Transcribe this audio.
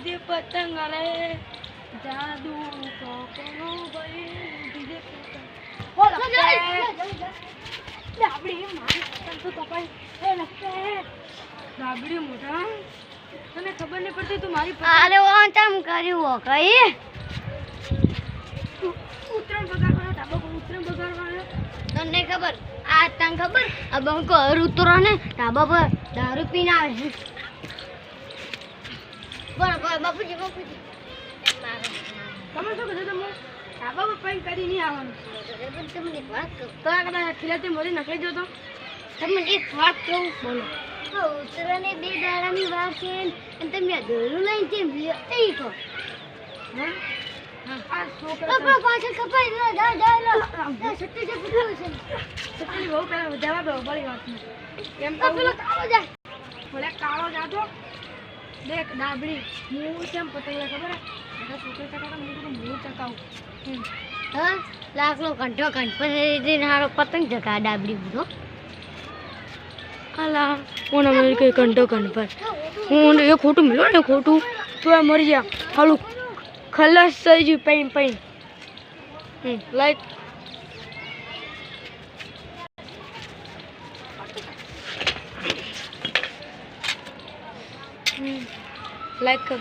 DJ પતંગ અરે જાદુ કોનો ભાઈ ડીજે પતંગ બોલ ડાબડી મારી પતંગ તો કપાઈ એ લખતે ડાબડી મોટા તને ખબર નહીં પડતી તું મારી પતંગ અરે ઓ ચમ કર્યું હો કઈ ઉતરણ બગાડવાનો ડાબો ઉતરણ બગાડવાનો તને ખબર આ તને ખબર આ બંકો ઉતરો ને ધાબા પર દારૂ પીને આવે છે બરાબર બાપુજી તમે શું કીધું તમે ડાબા પર પૈન કરી નહીં આવવાનું તમને એક વાત કહું તો આ ખીલાથી મોરી નખાઈ જતો તમને એક વાત કહું બોલો ઉતરાને 2 દાડાની વાર છે અને તમે આ દોરું લઈને કેમ એ કહો હા આ છોકરા આપણો પાછળ કપાઈ લો જા સટ્ટી જે પૂછ્યું છે સચ્ચી બહુ પેલા જવાબ દો બળી વાતમાં એમ તો પેલો કાળો જાય ભલે કાળો જાતો દેખ ડાબડી હું કેમ પતંગ ખબર હે છોકરી ચકાવતા હું ચકાવું હા લાકડો કંઠો ગણપતિ હારો પતંગ ચકા ડાબડી બધો અલા કોણ મને કઈ કંટો ગણપત હું એ ખોટું મિલો ને ખોટું તો એ મરી જા હાલું ખલાસ થઈ ગયું પૈન પૈન લાઈક લાઈક કરજો